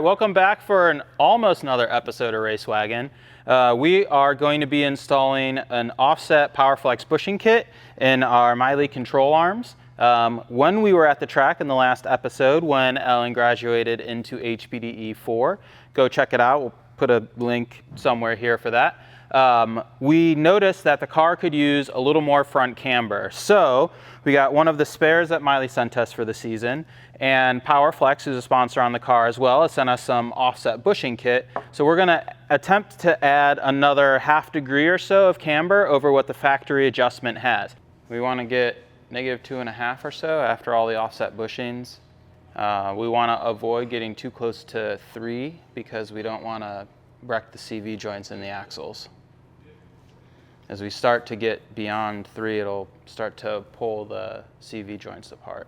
Welcome back for almost another episode of Racewagen. We are going to be installing an offset PowerFlex bushing kit in our Meyle control arms. When we were at the track in the last episode, when Ellen graduated into HPDE 4, go check it out. We'll put a link somewhere here for that. We noticed that the car could use a little more front camber. So we got one of the spares that Meyle sent us for the season, and PowerFlex, who's a sponsor on the car as well, has sent us some offset bushing kit. So we're gonna attempt to add another ½ degree or so of camber over what the factory adjustment has. We wanna get -2.5 or so after all the offset bushings. We wanna avoid getting too close to 3 because we don't wanna wreck the CV joints in the axles. As we start to get beyond 3, it'll start to pull the CV joints apart.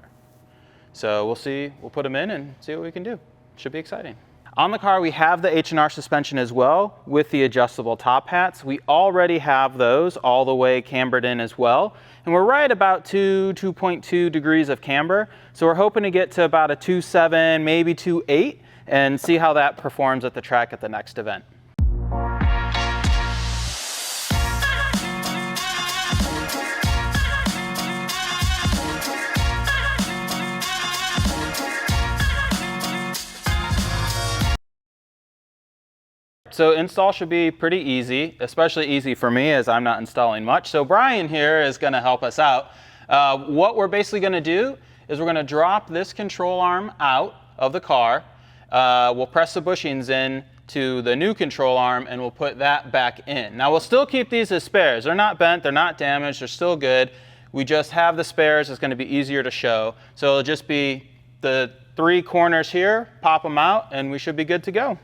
So we'll see, we'll put them in and see what we can do. Should be exciting. On the car, we have the H&R suspension as well with the adjustable top hats. We already have those all the way cambered in as well. And we're right about 2.2 degrees of camber. So we're hoping to get to about a 2.7, maybe 2.8, and see how that performs at the track at the next event. So install should be pretty easy, especially easy for me as I'm not installing much. So Brian here is going to help us out. What we're basically going to do is we're going to drop this control arm out of the car. We'll press the bushings in to the new control arm and we'll put that back in. Now we'll still keep these as spares. They're not bent, they're not damaged, they're still good. We just have the spares. It's going to be easier to show. So it'll just be the 3 corners here, pop them out, and we should be good to go.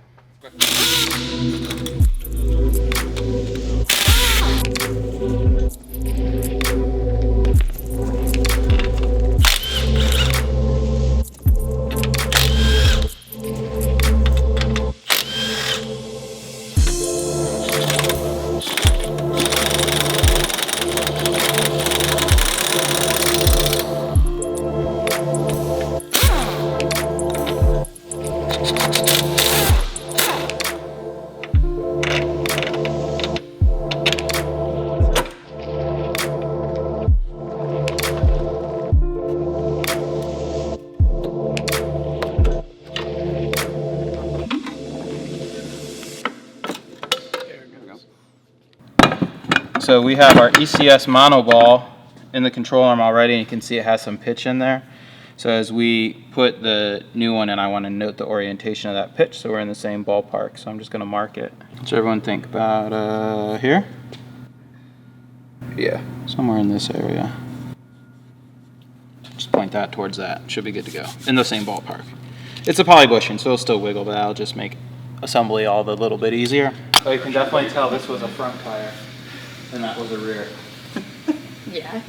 So we have our ECS monoball in the control arm already, and you can see it has some pitch in there. So as we put the new one in, I want to note the orientation of that pitch so we're in the same ballpark. So I'm just going to mark it. So everyone think about here? Yeah, somewhere in this area. Just point that towards that. Should be good to go. In the same ballpark. It's a poly bushing, so it'll still wiggle, but that'll just make assembly all the little bit easier. So you can definitely tell this was a front tire. And that was a rear. Yeah.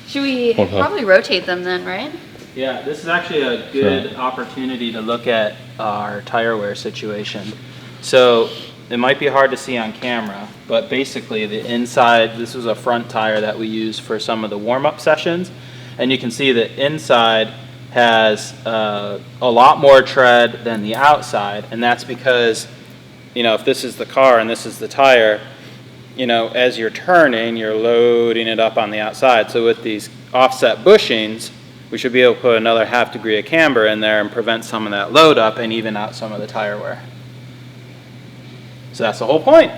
Should we probably rotate them then, right? Yeah, this is actually a good opportunity to look at our tire wear situation. So it might be hard to see on camera, but basically the inside, this was a front tire that we used for some of the warm-up sessions. And you can see the inside has a lot more tread than the outside. And that's because, you know, if this is the car and this is the tire, you know, as you're turning, you're loading it up on the outside. So with these offset bushings, we should be able to put another ½ degree of camber in there and prevent some of that load up and even out some of the tire wear. So that's the whole point.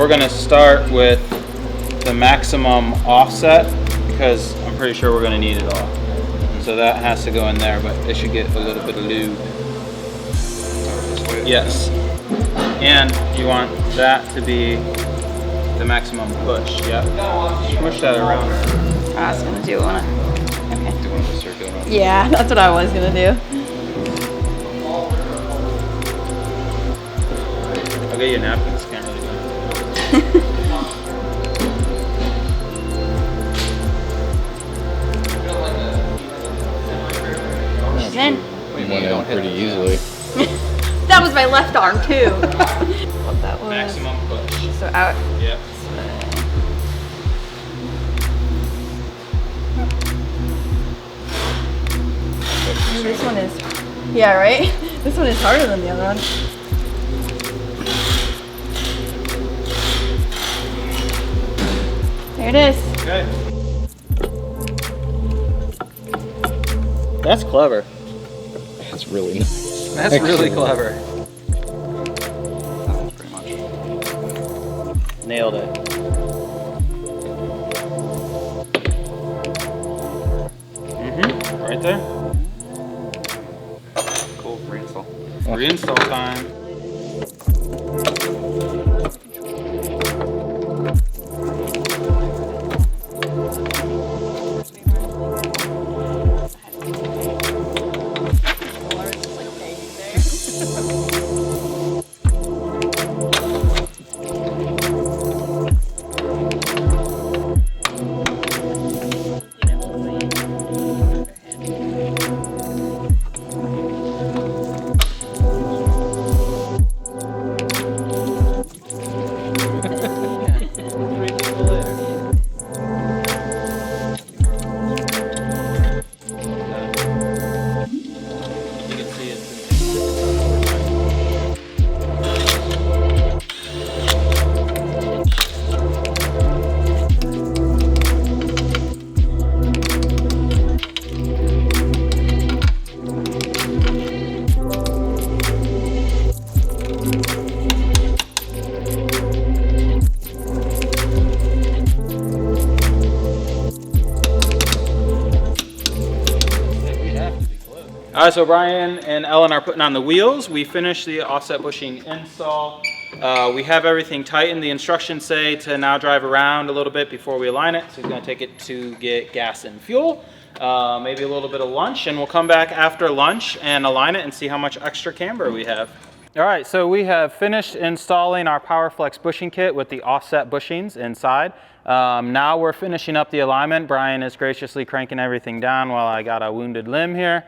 we're gonna start with the maximum offset because I'm pretty sure we're gonna need it all. And so that has to go in there, but it should get a little bit of lube. Yes. And you want that to be the maximum push, yeah. Push that around. I was gonna do one. Okay. Do one of the circular ones. Yeah, that's what I was gonna do. I'll get you napkins, can't really do it. She's in. You went in pretty easily. That was my left arm too. What that was. Maximum push. So out. Yep. This one is, yeah, right? This one is harder than the other one. There it is. Okay. That's clever. That's really nice. That's really clever. Pretty much. Nailed it. Right there. Cool, reinstall. Reinstall time. All right, so Brian and Ellen are putting on the wheels. We finished the offset bushing install. We have everything tightened. The instructions say to now drive around a little bit before we align it. So he's gonna take it to get gas and fuel, maybe a little bit of lunch, and we'll come back after lunch and align it and see how much extra camber we have. All right, so we have finished installing our PowerFlex bushing kit with the offset bushings inside. Now we're finishing up the alignment. Brian is graciously cranking everything down while I got a wounded limb here.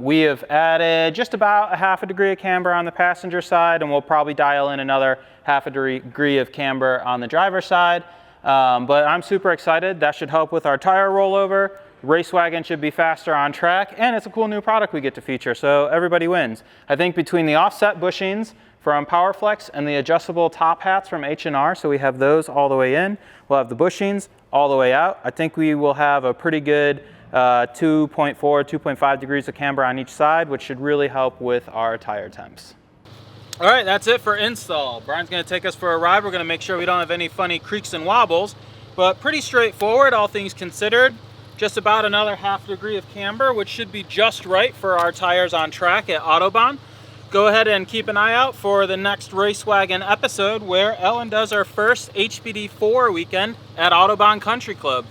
We have added just about a half a degree of camber on the passenger side, and we'll probably dial in another half a degree of camber on the driver's side. But I'm super excited. That should help with our tire rollover. Racewagen should be faster on track, and it's a cool new product we get to feature, so everybody wins. I think between the offset bushings from PowerFlex and the adjustable top hats from H&R, so we have those all the way in. We'll have the bushings all the way out. I think we will have a pretty good 2.4, 2.5 degrees of camber on each side, which should really help with our tire temps. All right, that's it for install. Brian's gonna take us for a ride. We're gonna make sure we don't have any funny creaks and wobbles, but pretty straightforward, all things considered. Just about another half degree of camber, which should be just right for our tires on track at Autobahn. Go ahead and keep an eye out for the next Racewagen episode where Ellen does our first HPDE 4 weekend at Autobahn Country Club.